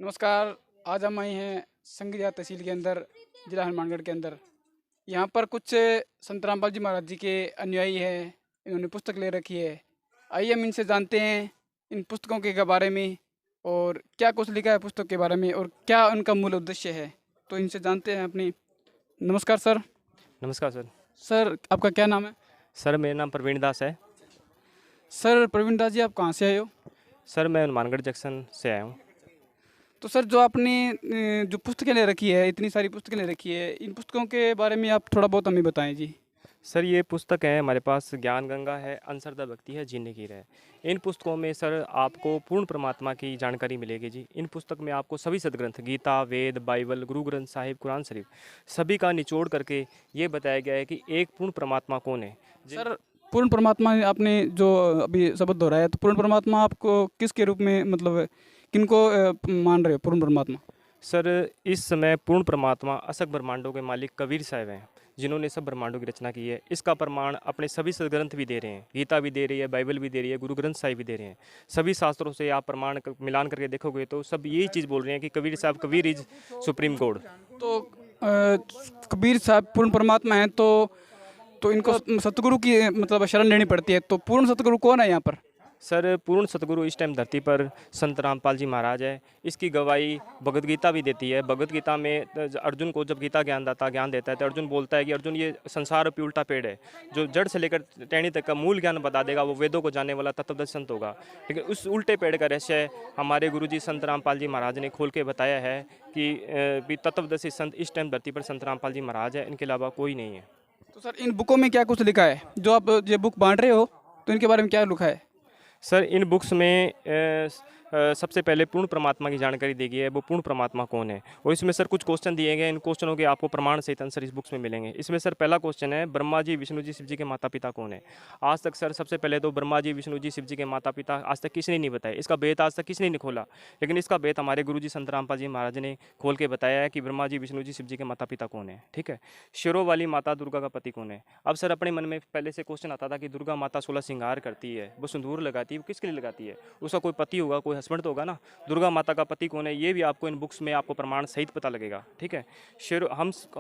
नमस्कार। आज हम आए हैं संगरिया तहसील के अंदर, जिला हनुमानगढ़ के अंदर। यहाँ पर कुछ संत रामपाल जी महाराज जी के अनुयायी हैं। इन्होंने पुस्तक ले रखी है। आइए हम इनसे जानते हैं इन पुस्तकों के बारे में और क्या कुछ लिखा है पुस्तक के बारे में और क्या उनका मूल उद्देश्य है। तो इनसे जानते हैं अपनी। नमस्कार सर। नमस्कार सर। सर आपका क्या नाम है? सर मेरा नाम प्रवीण दास है। सर प्रवीण दास जी, आप कहाँ से आए हो? सर मैं हनुमानगढ़ जंक्शन से आया हूँ। तो सर जो आपने जो पुस्तकें ले रखी है, इतनी सारी पुस्तकें ले रखी है, इन पुस्तकों के बारे में आप थोड़ा बहुत हमें बताएं जी। सर ये पुस्तक है हमारे पास, ज्ञान गंगा है, अंतर्दा भक्ति है, जीने की है। इन पुस्तकों में सर आपको पूर्ण परमात्मा की जानकारी मिलेगी जी। इन पुस्तक में आपको सभी सदग्रंथ, गीता, वेद, बाइबल, गुरु ग्रंथ साहिब, कुरान शरीफ सभी का निचोड़ करके ये बताया गया है कि एक पूर्ण परमात्मा कौन है। सर पूर्ण परमात्मा आपने जो अभी शब्द दोहराया, तो पूर्ण परमात्मा आपको किसके रूप में, मतलब किनको मान रहे हो पूर्ण परमात्मा? सर इस समय पूर्ण परमात्मा असक ब्रह्मांडों के मालिक कबीर साहब हैं, जिन्होंने सब ब्रह्मांडों की रचना की है। इसका प्रमाण अपने सभी सदग्रंथ भी दे रहे हैं। गीता भी दे रही है, बाइबल भी दे रही है, गुरु ग्रंथ साहिब भी दे रहे हैं। सभी शास्त्रों से आप प्रमाण मिलान करके देखोगे तो सब यही चीज़ बोल रहे हैं कि कबीर साहब, कबीर इज सुप्रीम गॉड। तो कबीर साहब पूर्ण परमात्मा हैं, तो इनको सतगुरु की मतलब शरण लेनी पड़ती है। तो पूर्ण सतगुरु कौन है यहाँ पर? सर पूर्ण सतगुरु इस टाइम धरती पर संत रामपाल जी महाराज है। इसकी गवाही भगवद गीता भी देती है। भगवद गीता में अर्जुन को जब गीता ज्ञान देता है तो अर्जुन बोलता है कि अर्जुन ये संसार रूपी उल्टा पेड़ है, जो जड़ से लेकर टहनी तक का मूल ज्ञान बता देगा, वो वेदों को जानने वाला तत्वदर्शी संत होगा। लेकिन उस उल्टे पेड़ का रहस्य हमारे गुरुजी संत रामपाल जी महाराज ने खोल के बताया है कि तत्वदर्शी संत इस टाइम धरती पर संत रामपाल जी महाराज है, इनके अलावा कोई नहीं है। तो सर इन बुकों में क्या कुछ लिखा है? जो आप ये बुक बांट रहे हो, तो इनके बारे में क्या लिखा है? सर इन बुक्स में सबसे पहले पूर्ण परमात्मा की जानकारी दी गई है, वो पूर्ण परमात्मा कौन है। और इसमें सर कुछ क्वेश्चन दिए गए। इन क्वेश्चनों के आपको प्रमाण सहित आंसर इस बुक्स में मिलेंगे। इसमें सर पहला क्वेश्चन है, ब्रह्मा जी, विष्णु जी, शिव जी के माता पिता कौन है। आज तक सर सबसे पहले तो ब्रह्मा जी, विष्णु जी, शिव जी के माता पिता आज तक किसी ने नहीं बताया। इसका भेद आज तक किसी ने नहीं खोला, लेकिन इसका भेद हमारे गुरु जी संत रामपाल जी महाराज ने खोल के बताया है कि ब्रह्मा जी, विष्णु जी, शिव जी के माता पिता कौन है। ठीक है। शेरों वाली माता दुर्गा का पति कौन है। अब सर अपने मन में पहले से क्वेश्चन आता था कि दुर्गा माता 16 श्रृंगार करती है, वो सिंदूर लगाती है, वो किसके लिए लगाती है? उसका कोई पति होगा, कोई हस्बैंड तो होगा ना। दुर्गा माता का पति कौन है, ये भी आपको इन बुक्स में आपको प्रमाण सहित पता लगेगा। ठीक है। शेर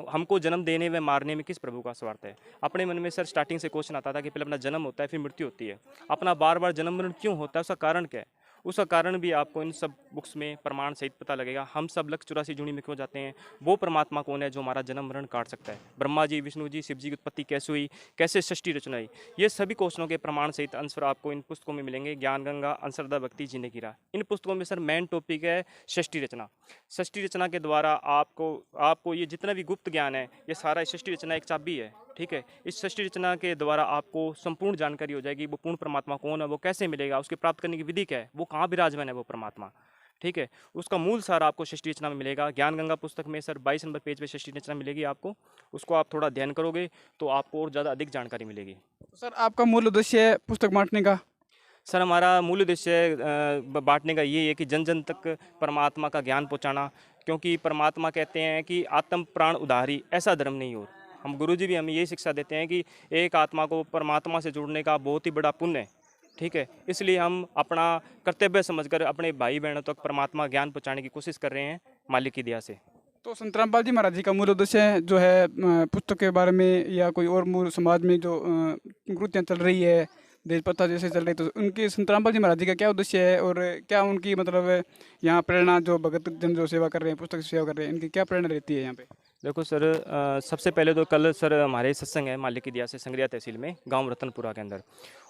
हमको जन्म देने व मारने में किस प्रभु का स्वार्थ है। अपने मन में सर स्टार्टिंग से क्वेश्चन आता था कि पहले अपना जन्म होता है, फिर मृत्यु होती है। अपना बार बार जन्म मरण क्यों होता है, उसका कारण क्या है? उसका कारण भी आपको इन सब बुक्स में प्रमाण सहित पता लगेगा। हम सब लक्ष्य 84 जूनी में क्यों जाते हैं, वो परमात्मा कौन है जो हमारा जन्म मरण काट सकता है। ब्रह्मा जी, विष्णु जी, शिव जी की उत्पत्ति कैसे हुई, कैसे सृष्टि रचना हुई, ये सभी क्वेश्चनों के प्रमाण सहित आंसर आपको इन पुस्तकों में मिलेंगे। ज्ञान गंगा, अंतर्दा भक्ति, जीने की राह। इन पुस्तकों में सर मेन टॉपिक है सृष्टि रचना। सृष्टि रचना के द्वारा आपको ये जितना भी गुप्त ज्ञान है, ये सारा सृष्टि रचना एक चाबी है। ठीक है। इस सृष्टि रचना के द्वारा आपको संपूर्ण जानकारी हो जाएगी। वो पूर्ण परमात्मा कौन है, वो कैसे मिलेगा, उसके प्राप्त करने की विधि क्या है, वो कहाँ विराजमान है वो परमात्मा। ठीक है। उसका मूल सार आपको सृष्टि रचना में मिलेगा। ज्ञान गंगा पुस्तक में सर 22 नंबर पेज पे सृष्टि रचना मिलेगी आपको। उसको आप थोड़ा ध्यान करोगे तो आपको और ज़्यादा अधिक जानकारी मिलेगी। सर आपका मूल उद्देश्य है पुस्तक बांटने का? सर हमारा मूल उद्देश्य बांटने का ये है कि जन जन तक परमात्मा का ज्ञान पहुँचाना। क्योंकि परमात्मा कहते हैं कि आत्म प्राण उधारी, ऐसा धर्म नहीं हो। हम गुरुजी भी हमें यही शिक्षा देते हैं कि एक आत्मा को परमात्मा से जुड़ने का बहुत ही बड़ा पुण्य है। ठीक है। इसलिए हम अपना कर्तव्य समझकर अपने भाई बहनों तक परमात्मा ज्ञान पहुँचाने की कोशिश कर रहे हैं, मालिक की दया से। तो संत रामपाल जी महाराज जी का मूल उद्देश्य जो है पुस्तक के बारे में या कोई और मूल समाज में जो कृतियाँ चल रही है, देश प्रथा जैसे चल रही है, तो उनकी संत रामपाल जी महाराज जी का क्या उद्देश्य है और क्या उनकी मतलब यहाँ प्रेरणा, जो भगत जन जो सेवा कर रहे हैं, पुस्तक की सेवा कर रहे हैं, इनकी क्या प्रेरणा रहती है यहाँ पे? देखो सर, सबसे पहले तो कल सर हमारे सत्संग है मालिक की दया से संगरिया तहसील में, गांव रतनपुरा के अंदर।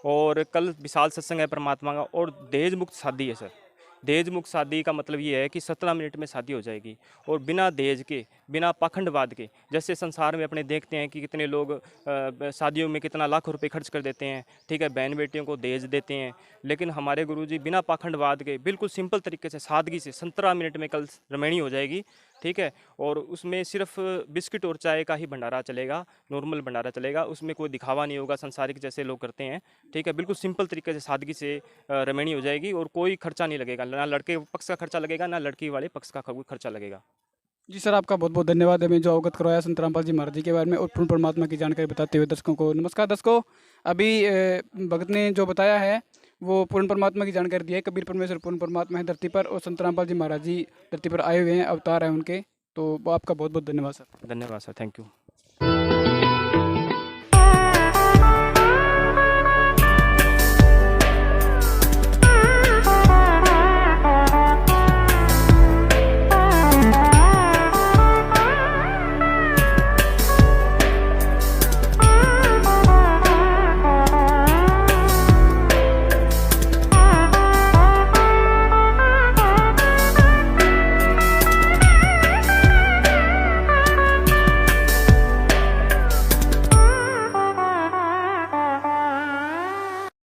और कल विशाल सत्संग है परमात्मा का। और दहेज मुक्त शादी है सर। दहेज मुक्त शादी का मतलब ये है कि 17 मिनट में शादी हो जाएगी, और बिना दहेज के, बिना पाखंडवाद के। जैसे संसार में अपने देखते हैं कि कितने लोग शादियों में कितना लाखों रुपए खर्च कर देते हैं। ठीक है। बहन बेटियों को दहेज देते हैं। लेकिन हमारे गुरुजी बिना पाखंडवाद के बिल्कुल सिंपल तरीके से, सादगी से 17 मिनट में कल रमैनी हो जाएगी। ठीक है। और उसमें सिर्फ बिस्किट और चाय का ही भंडारा चलेगा, नॉर्मल भंडारा चलेगा। उसमें कोई दिखावा नहीं होगा संसारिक जैसे लोग करते हैं। ठीक है। बिल्कुल सिंपल तरीके से सादगी से रमैनी हो जाएगी, और कोई खर्चा नहीं लगेगा। ना लड़के पक्ष का खर्चा लगेगा, ना लड़की वाले पक्ष का कोई खर्चा लगेगा। जी सर, आपका बहुत बहुत धन्यवाद हमें जो अवगत करवाया संत रामपाल जी महाराज जी के बारे में और पूर्ण परमात्मा की जानकारी बताते हुए दर्शकों को। नमस्कार दर्शकों, अभी भगत ने जो बताया है वो पूर्ण परमात्मा की जानकारी दी है। कबीर परमेश्वर पूर्ण परमात्मा है धरती पर, और संत रामपाल जी महाराज जी धरती पर आए हुए हैं, अवतार है उनके। तो वो आपका बहुत बहुत धन्यवाद सर। धन्यवाद सर, थैंक यू।